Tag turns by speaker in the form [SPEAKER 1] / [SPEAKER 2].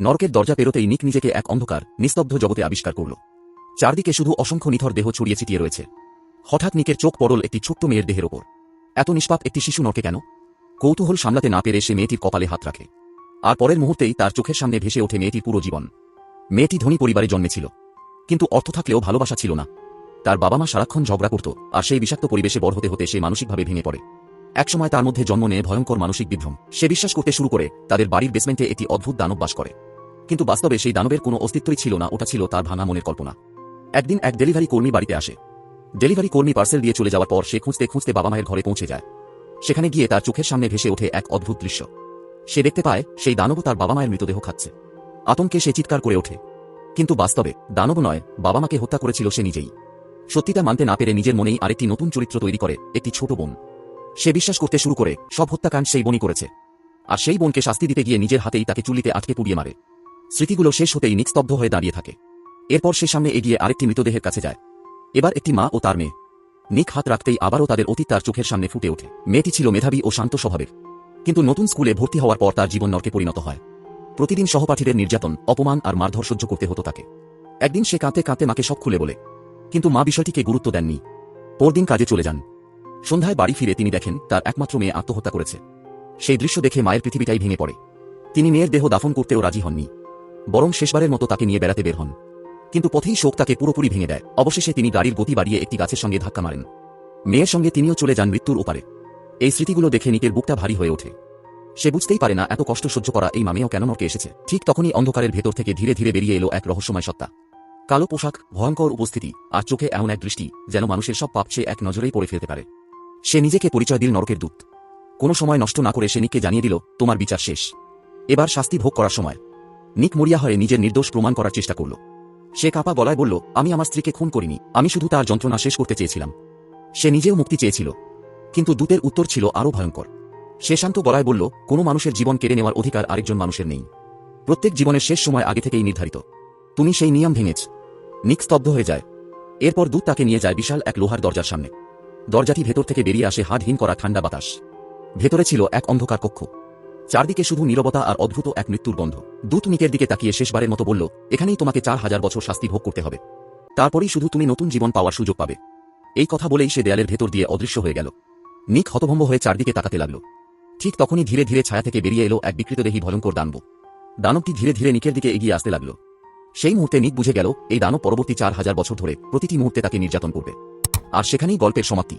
[SPEAKER 1] নরকের দরজা পেরোতেই নিক নিজেকে এক অন্ধকার নিস্তব্ধ জগতে আবিষ্কার করল। চারদিকে শুধু অসংখ্য নিথর দেহ ছড়িয়ে ছিটিয়ে রয়েছে। হঠাৎ নিকের চোখ পড়ল একটি ছোট্ট মেয়ের দেহের ওপর। এত নিষ্পাপ একটি শিশু নরকে কেন? কৌতূহল সামলাতে না পেরে সে মেয়েটির কপালে হাত রাখে। আর পরের মুহূর্তেই তার চোখের সামনে ভেসে ওঠে মেয়েটির পুরো জীবন। মেয়েটি ধনী পরিবারে জন্মেছিল, কিন্তু অর্থ থাকলেও ভালোবাসা ছিল না। তার বাবা মা সারাক্ষণ ঝগড়া করত, আর সেই বিষাক্ত পরিবেশে বড় হতে হতে সে মানসিকভাবে ভেঙে পড়ে। একসময় তার মধ্যে জন্ম নেয় ভয়ঙ্কর মানসিক বিভ্রম। সে বিশ্বাস করতে শুরু করে তাদের বাড়ির বেসমেন্টে একটি অদ্ভুত দানব বাস করে। কিন্তু বাস্তবে সেই দানবের কোনো অস্তিত্বই ছিল না, ওটা ছিল তার ভাঙা মনের কল্পনা। একদিন এক ডেলিভারি কর্মী বাড়িতে আসে। ডেলিভারি কর্মী পার্সেল দিয়ে চলে যাওয়ার পর সে খুঁজতে খুঁজতে বাবা মায়ের ঘরে পৌঁছে যায়। সেখানে গিয়ে তার চোখের সামনে ভেসে ওঠে এক অদ্ভুত দৃশ্য। সে দেখতে পায় সেই দানবও তার বাবা মায়ের মৃতদেহ খাচ্ছে। আতঙ্কে সে চিৎকার করে ওঠে। কিন্তু বাস্তবে দানব নয়, বাবা মাকে হত্যা করেছিল সে নিজেই। সত্যিটা মানতে না পেরে নিজের মনেই আরেকটি নতুন চরিত্র তৈরি করে, একটি ছোট বোন। সে বিশ্বাস করতে শুরু করে সব হত্যাকাণ্ড সেই বোনই করেছে, আর সেই বোনকে শাস্তি দিতে গিয়ে নিজের হাতেই তাকে চুলিতে আটকে পুড়িয়ে মারে। স্মৃতিগুলো শেষ হতেই নিক স্তব্ধ হয়ে দাঁড়িয়ে থাকে। এরপর সে সামনে এগিয়ে আরেকটি মৃতদেহের কাছে যায়। এবার একটি মা ও তার মেয়ে। নিক হাত রাখতেই আবারও তাদের অতীত তার চোখের সামনে ফুটে ওঠে। মেয়েটি ছিল মেধাবী ও শান্ত স্বভাবের, কিন্তু নতুন স্কুলে ভর্তি হওয়ার পর তার জীবন নরকে পরিণত হয়। প্রতিদিন সহপাঠীদের নির্যাতন, অপমান আর মারধর সহ্য করতে হতো তাকে। একদিন সে কাঁদতে কাঁদতে মাকে সব খুলে বলে, কিন্তু মা বিষয়টিকে গুরুত্ব দেননি। পরদিন কাজে চলে যান। সন্ধ্যায় বাড়ি ফিরে তিনি দেখেন তার একমাত্র মেয়ে আত্মহত্যা করেছে। সেই দৃশ্য দেখে মায়ের পৃথিবীটাই ভেঙে পড়ে। তিনি মেয়ের দেহ দাফন করতেও রাজি হননি, বরং শেষবারের মতো তাকে নিয়ে বেড়াতে বের হন। কিন্তু পথেই শোক তাকে পুরোপুরি ভেঙে দেয়। অবশেষে তিনি গাড়ির গতি বাড়িয়ে একটি গাছের সঙ্গে ধাক্কা মারেন। মেয়ের সঙ্গে তিনিও চলে যান মৃত্যুর ওপারে। এই স্মৃতিগুলো দেখে নিকের বুকটা ভারী হয়ে ওঠে। সে বুঝতেই পারে না এত কষ্ট সহ্য করা এই মামেও কেন নরকে এসেছে। ঠিক তখনই অন্ধকারের ভেতর থেকে ধীরে ধীরে বেরিয়ে এলো এক রহস্যময় সত্তা। কালো পোশাক, ভয়ঙ্কর উপস্থিতি, আর চোখে এমন এক দৃষ্টি যেন মানুষের সব পাপ সে এক নজরেই পড়ে ফেলতে পারে। সে নিজেকে পরিচয় দিল নরকের দূত। কোনো সময় নষ্ট না করে সে নিককে জানিয়ে দিল, তোমার বিচার শেষ, এবার শাস্তি ভোগ করার সময়। নিক মরিয়া হয়ে নিজের নির্দোষ প্রমাণ করার চেষ্টা করল। সে কাঁপা গলায় বলল, আমি আমার স্ত্রীকে খুন করিনি, আমি শুধু তার যন্ত্রণা শেষ করতে চেয়েছিলাম। সে নিজেও মুক্তি চেয়েছিল, কিন্তু দূতের উত্তর ছিল আরও ভয়ঙ্কর। সে শান্ত গলায় বলল, কোনো মানুষের জীবন কেড়ে নেওয়ার অধিকার আরেকজন মানুষের নেই। প্রত্যেক জীবনের শেষ সময় আগে থেকেই নির্ধারিত। তুমি সেই নিয়ম ভেঙেছ। নিক স্তব্ধ হয়ে যায়। এরপর দূত তাকে নিয়ে যায় বিশাল এক লোহার দরজার সামনে। দরজাটি ভেতর থেকে বেরিয়ে আসে হাড়হীন করা ঠান্ডা বাতাস। ভেতরে ছিল এক অন্ধকার কক্ষ। চারদিকে শুধু নীরবতা আর অদ্ভুত এক মৃত্যুর গন্ধ। দূত নিকের দিকে তাকিয়ে শেষবারের মতো বলল, এখানেই তোমাকে 4000 বছর শাস্তি ভোগ করতে হবে। তারপরেই শুধু তুমি নতুন জীবন পাওয়ার সুযোগ পাবে। এই কথা বলেই সে দেয়ালের ভেতর দিয়ে অদৃশ্য হয়ে গেল। নিক হতভম্ব হয়ে চারদিকে তাকাতে লাগল। ঠিক তখনই ধীরে ধীরে ছায়া থেকে বেরিয়ে এলো এক বিকৃতদেহী ভয়ঙ্কর দানব। দানবটি ধীরে ধীরে নিকের দিকে এগিয়ে আসতে লাগল। সেই মুহূর্তে নিক বুঝে গেল এই দানব পরবর্তী 4000 বছর ধরে প্রতিটি মুহূর্তে তাকে নির্যাতন করবে। আর সেখানেই গল্পের সমাপ্তি।